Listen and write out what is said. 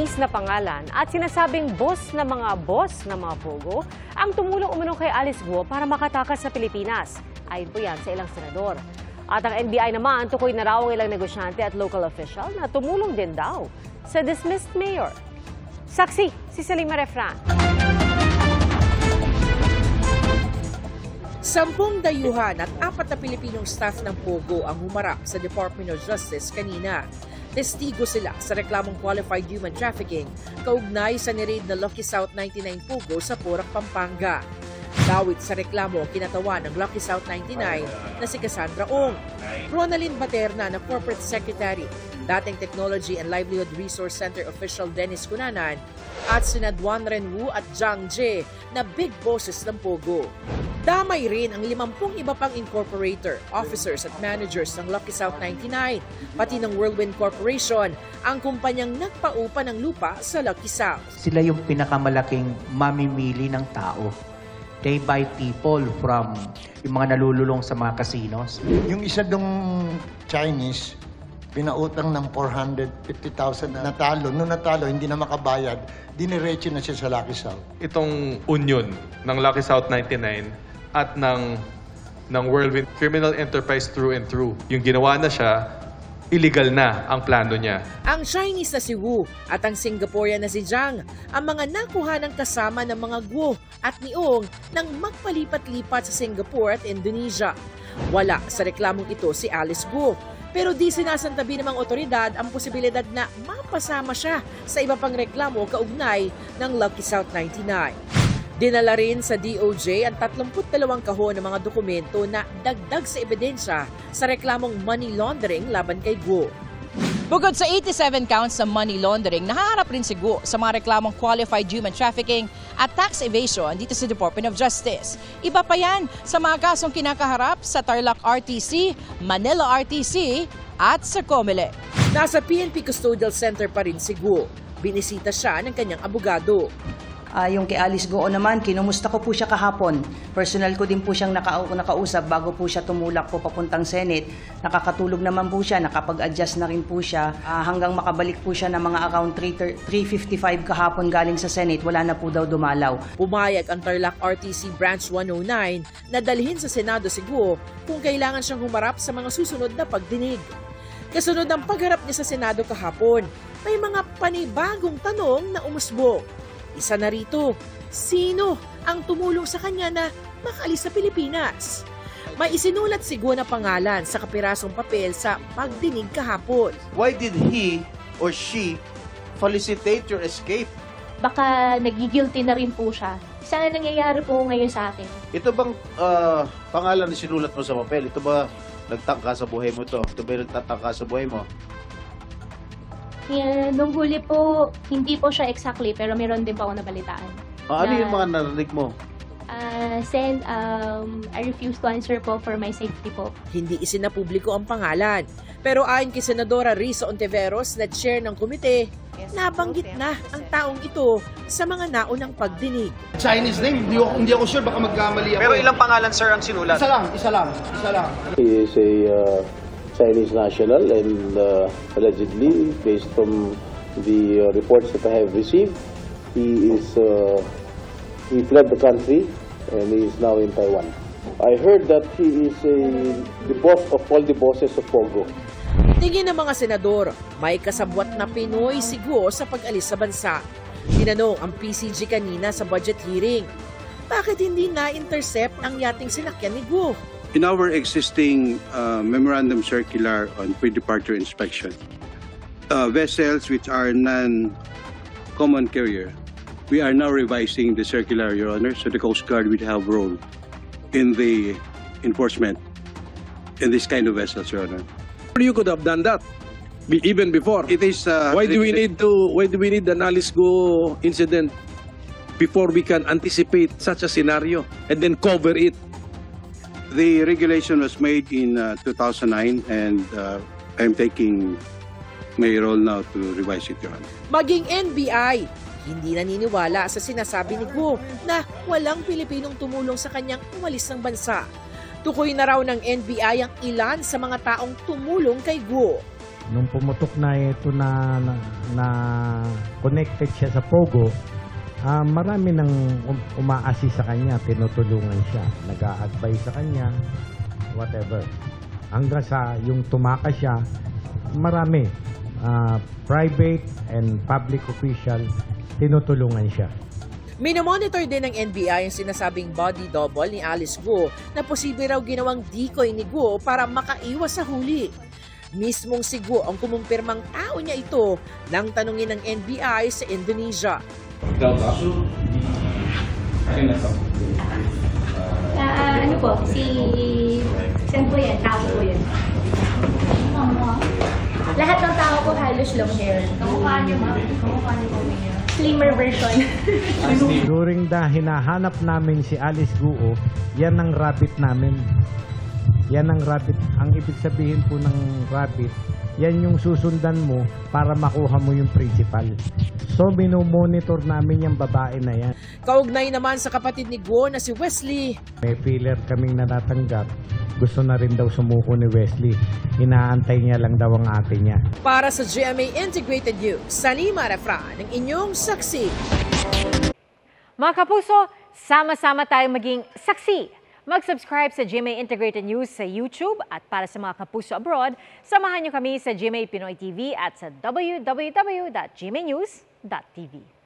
Chinese na pangalan at sinasabing boss ng mga pogo ang tumulong umano kay Alice Guo para makatakas sa Pilipinas. Ayon po yan sa ilang senador. At ang NBI naman, tukoy na raw ang ilang negosyante at local official na tumulong din daw sa dismissed mayor. Saksi, si Salima Refran. 10 dayuhan at 4 na Pilipinong staff ng Pogo ang humarap sa Department of Justice kanina. Testigo sila sa reklamong qualified human trafficking kaugnay sa niraid na Lucky South 99 Pogo sa Porac, Pampanga. Dawit sa reklamo kinatawan ng Lucky South 99 na si Cassandra Ong, Ronalyn Baterna na Corporate Secretary, dating Technology and Livelihood Resource Center official Dennis Cunanan, at sina Duan Renwu at Zhang Jie na big bosses ng Pogo. Damay rin ang 50 iba pang incorporator, officers at managers ng Lucky South 99, pati ng Whirlwind Corporation, ang kumpanyang nagpaupa ng lupa sa Lucky South. Sila yung pinakamalaking mamimili ng tao. They buy people from yung mga nalululong sa mga casinos. Yung isa dong Chinese, pinautang ng 450,000 na natalo. Nung natalo, hindi na makabayad, diniretso na siya sa Lucky South. Itong union ng Lucky South 99 at ng Whirlwind Criminal Enterprise through and through. Yung ginawa na siya, illegal na ang plano niya. Ang Chinese na si Wu at ang Singaporean na si Zhang ang mga nakuha ng kasama ng mga Guo at ni Ong nang magpalipat-lipat sa Singapore at Indonesia. Wala sa reklamong ito si Alice Guo, pero di sinasantabi ng mga otoridad ang posibilidad na mapasama siya sa iba pang reklamo kaugnay ng Lucky South 99. Dinala rin sa DOJ ang 32 kahon ng mga dokumento na dagdag sa ebidensya sa reklamong money laundering laban kay Guo. Bukod sa 87 counts sa money laundering, nahaharap rin si Guo sa mga reklamong qualified human trafficking at tax evasion dito sa Department of Justice. Iba pa yan sa mga kasong kinakaharap sa Tarlac RTC, Manila RTC at sa Comelec. Nasa PNP Custodial Center pa rin si Guo. Binisita siya ng kanyang abogado. Yung kay Alice Guo naman, kinumusta ko po siya kahapon. Personal ko din po siyang nakausap bago po siya tumulak po papuntang Senate. Nakakatulog naman po siya, nakapag-adjust na rin po siya. Hanggang makabalik po siya ng mga around 3:55 kahapon galing sa Senate, wala na po daw dumalaw. Pumayag ang Tarlac RTC Branch 109 na dalhin sa Senado si Guo kung kailangan siyang humarap sa mga susunod na pagdinig. Kasunod ng pagharap niya sa Senado kahapon, may mga panibagong tanong na umusbong. Isa na rito, sino ang tumulong sa kanya na makaalis sa Pilipinas? May isinulat si Guo na pangalan sa kapirasong papel sa pagdinig kahapon. Why did he or she felicitate your escape? Baka nagigilty na rin po siya. Sana nangyayari po ngayon sa akin. Ito bang pangalan na sinulat mo sa papel? Ito ba nagtangka sa buhay mo to? Ito ba yung nagtatangka sa buhay mo? Nung huli po, hindi po siya exactly, pero meron din po ako nabalitaan. Ano yung mga narinig mo? I refuse to answer po for my safety po. Hindi isinapubliko ang pangalan. Pero ayon kay Senadora Risa Ontiveros na chair ng komite, nabanggit na ang taong ito sa mga naunang pagdinig. Chinese name, hindi ako sure, baka magkamali ako. Pero ilang pangalan, sir, ang sinulat? Isa lang. He is a Chinese national and allegedly, based from the reports that I have received, he fled the country and he is now in Taiwan. I heard that he is the boss of all the bosses of Pogo. Tingin ng mga senador, may kasabwat na Pinoy si Guo sa pag-alis sa bansa. Tinanong ang PCG kanina sa budget hearing, bakit hindi na-intercept ang yating sinakyan ni Guo? In our existing memorandum circular on pre-departure inspection, vessels which are non-common carrier, we are now revising the circular, Your Honor, so the Coast Guard will have role in the enforcement in this kind of vessels, Your Honor. You could have done that even before. It is. Why do we need an Alice Guo incident before we can anticipate such a scenario and then cover it? The regulation was made in 2009 and I'm taking my role now to revise it, Your Honor. Maging NBI, hindi naniniwala sa sinasabi ni Guo na walang Pilipinong tumulong sa kanyang umalis ng bansa. Tukoy na raw ng NBI ang ilan sa mga taong tumulong kay Guo. Nung pumutok na ito na connected siya sa Pogo, marami nang umaasi sa kanya, tinutulungan siya, nag-a-advise sa kanya, whatever. Hanggang sa yung tumakas siya, marami, private and public official, tinutulungan siya. Minomonitor din ng NBI ang sinasabing body double ni Alice Guo na posible raw ginawang decoy ni Guo para makaiwas sa huli. Mismong si Guo ang kumumpirmang tao niya ito nang tanungin ng NBI sa Indonesia. Ano po? Saan po yan? Tao po yan. Lahat ng tao po halos long hair. Kamukha niyo ma? Kamukha niyo po niya. Slimmer version. During hinahanap namin si Alice Guo, yan ang rabbit namin. Yan ang rabbit. Ang ibig sabihin po ng rabbit, yan yung susundan mo para makuha mo yung principal. So, minomonitor namin yung babae na yan. Kaugnay naman sa kapatid ni Guo na si Wesley. May filler kaming natatanggap. Gusto na rin daw sumuko ni Wesley. Inaantay niya lang daw ang ate niya. Para sa GMA Integrated News, Salima Refra, ng inyong saksi. Mga kapuso, sama-sama tayong maging saksi. Mag-subscribe sa GMA Integrated News sa YouTube at para sa mga kapuso abroad, samahan niyo kami sa GMA Pinoy TV at sa www.gmanews.tv.